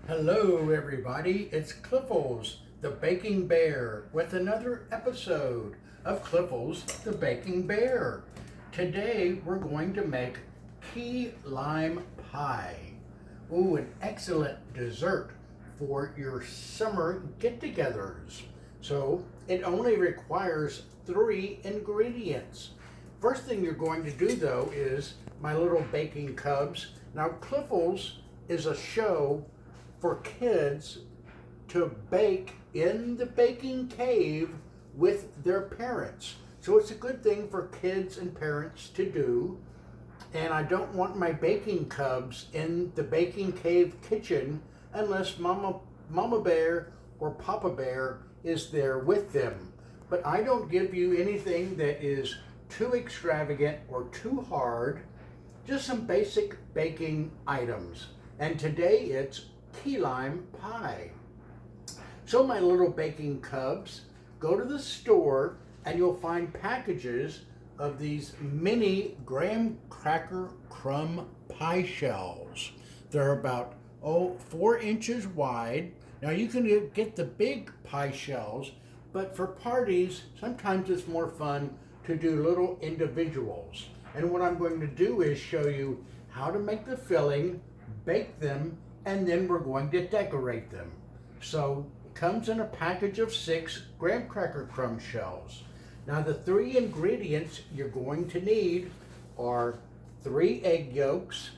Hello, everybody. It's Cliffles, the Baking Bear, with another episode of Cliffles, the Baking Bear. Today, we're going to make key lime pie. Ooh, an excellent dessert for your summer get-togethers. So, it only requires 3 ingredients. First thing you're going to do, though, is my little baking cubs. Now, Cliffles is a show for kids to bake in the baking cave with their parents. So it's a good thing for kids and parents to do. And I don't want my baking cubs in the baking cave kitchen unless Mama Bear or Papa Bear is there with them. But I don't give you anything that is too extravagant or too hard, just some basic baking items. And today it's key lime pie. So my little baking cubs, go to the store and you'll find packages of these mini graham cracker crumb pie shells. They're about 4 inches wide. Now you can get the big pie shells, but for parties sometimes it's more fun to do little individuals. And what I'm going to do is show you how to make the filling, bake them, and then we're going to decorate them. So it comes in a package of 6 graham cracker crumb shells. Now the 3 ingredients you're going to need are 3 egg yolks,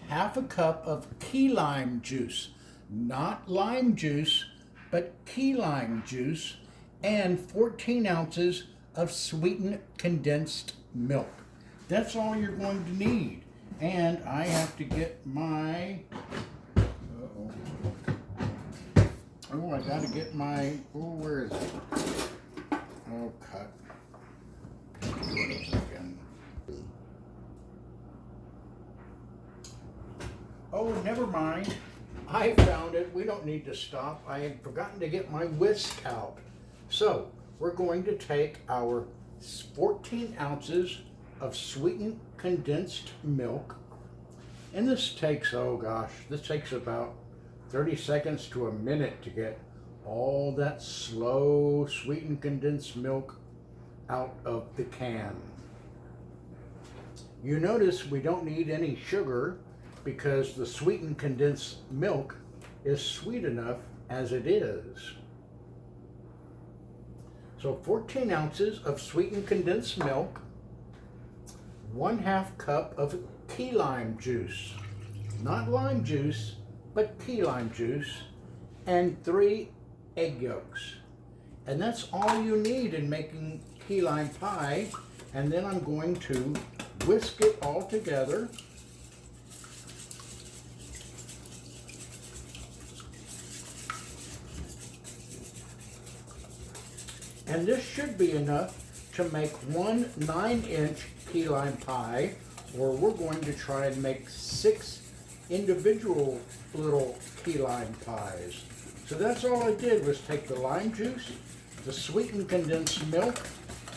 half a cup of key lime juice, not lime juice, but key lime juice, and 14 ounces of sweetened condensed milk. That's all you're going to need. And I have to get my, I gotta get my, where is it? Oh, cut. Do it again. Oh, never mind. I found it. We don't need to stop. I had forgotten to get my whisk out. So, we're going to take our 14 ounces of sweetened condensed milk, and this takes this takes about 30 seconds to a minute to get all that slow sweetened condensed milk out of the can. You notice we don't need any sugar because the sweetened condensed milk is sweet enough as it is. So 14 ounces of sweetened condensed milk, 1/2 cup of key lime juice, not lime juice, but key lime juice, and 3 egg yolks. And that's all you need in making key lime pie. And then I'm going to whisk it all together. And this should be enough to make one 9-inch key lime pie, or we're going to try and make 6 individual little key lime pies. So that's all I did was take the lime juice, the sweetened condensed milk,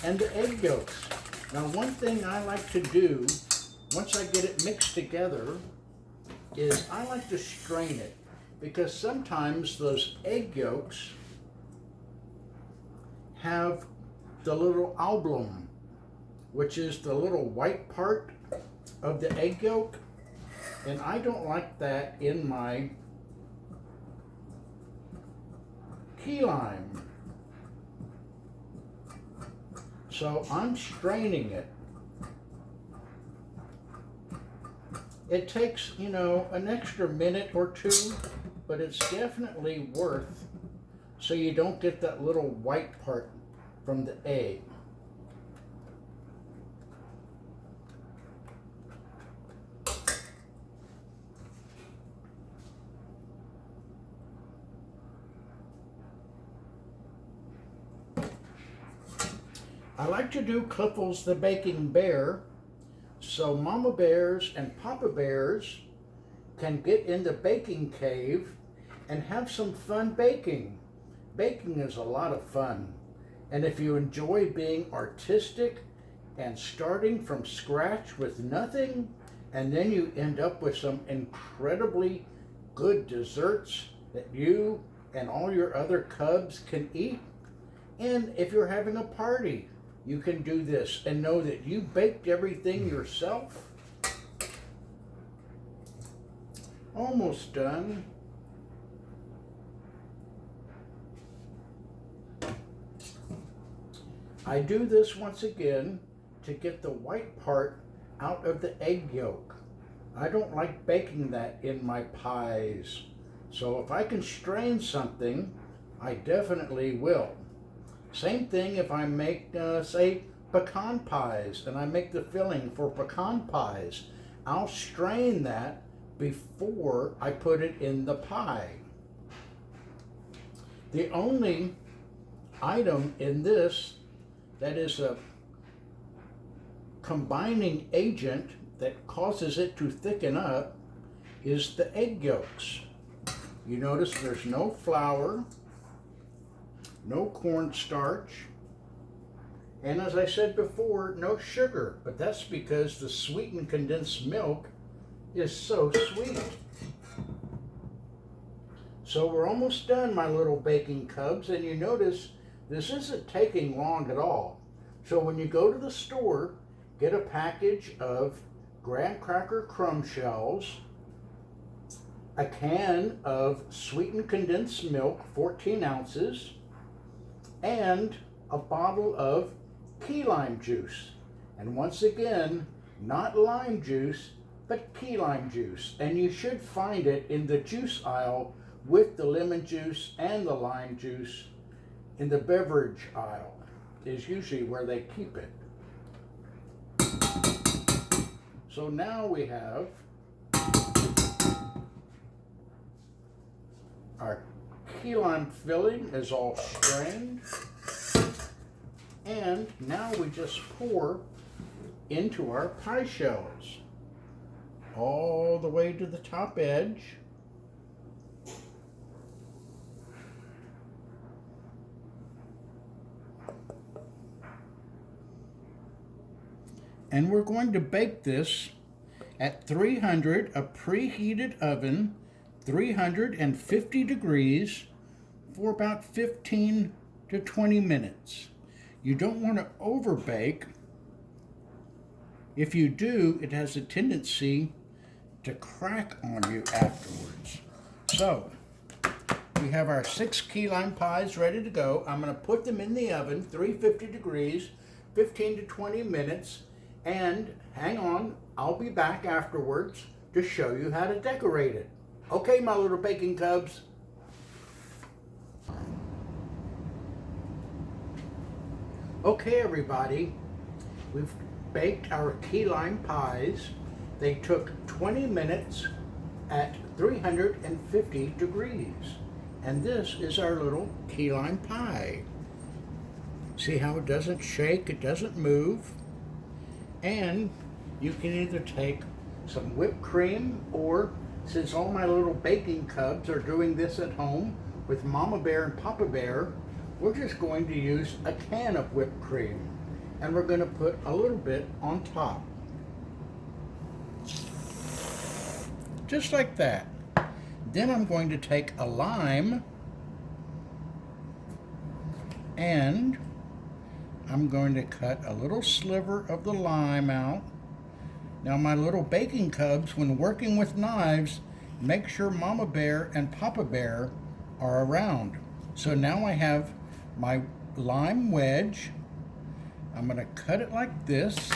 and the egg yolks. Now one thing I like to do, once I get it mixed together, is I like to strain it, because sometimes those egg yolks have the little oblong, which is the little white part of the egg yolk, and I don't like that in my key lime. So I'm straining it. It takes, an extra minute or 2, but it's definitely worth, so you don't get that little white part from the egg. I like to do Cliffles the Baking Bear so Mama Bears and Papa Bears can get in the baking cave and have some fun baking. Baking is a lot of fun. And if you enjoy being artistic and starting from scratch with nothing, and then you end up with some incredibly good desserts that you and all your other cubs can eat. And if you're having a party, you can do this and know that you baked everything yourself. Almost done. I do this once again to get the white part out of the egg yolk. I don't like baking that in my pies. So if I can strain something, I definitely will. Same thing if I make, say, pecan pies, and I make the filling for pecan pies. I'll strain that before I put it in the pie. The only item in this that is a combining agent that causes it to thicken up is the egg yolks. You notice there's no flour, no cornstarch, and as I said before, no sugar, but that's because the sweetened condensed milk is so sweet. So we're almost done, my little baking cubs, and you notice this isn't taking long at all. So when you go to the store, get a package of graham cracker crumb shells, a can of sweetened condensed milk, 14 ounces, and a bottle of key lime juice. And once again, not lime juice, but key lime juice. And you should find it in the juice aisle with the lemon juice and the lime juice. In the beverage aisle is usually where they keep it. So now we have our key lime filling is all strained, and now we just pour into our pie shells all the way to the top edge. And we're going to bake this at 300, a preheated oven, 350 degrees for about 15 to 20 minutes. You don't want to overbake. If you do, it has a tendency to crack on you afterwards. So, we have our 6 key lime pies ready to go. I'm going to put them in the oven, 350 degrees, 15 to 20 minutes. And hang on, I'll be back afterwards to show you how to decorate it. Okay, my little baking cubs. Okay, everybody, we've baked our key lime pies. They took 20 minutes at 350 degrees. And this is our little key lime pie. See how it doesn't shake, it doesn't move. And you can either take some whipped cream, or since all my little baking cubs are doing this at home with Mama Bear and Papa Bear, we're just going to use a can of whipped cream, and we're going to put a little bit on top. Just like that. Then I'm going to take a lime and I'm going to cut a little sliver of the lime out. Now my little baking cubs, when working with knives, make sure Mama Bear and Papa Bear are around. So now I have my lime wedge. I'm going to cut it like this,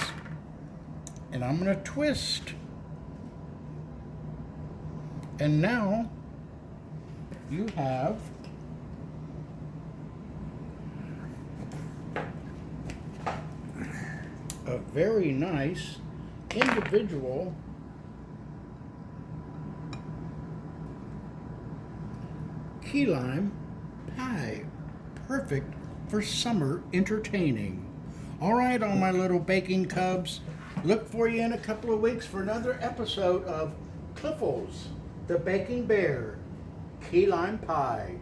and I'm going to twist. And now you have a very nice individual key lime pie, perfect for summer entertaining. All right, all my little baking cubs, look for you in a couple of weeks for another episode of Cliffles, the Baking Bear key lime pie.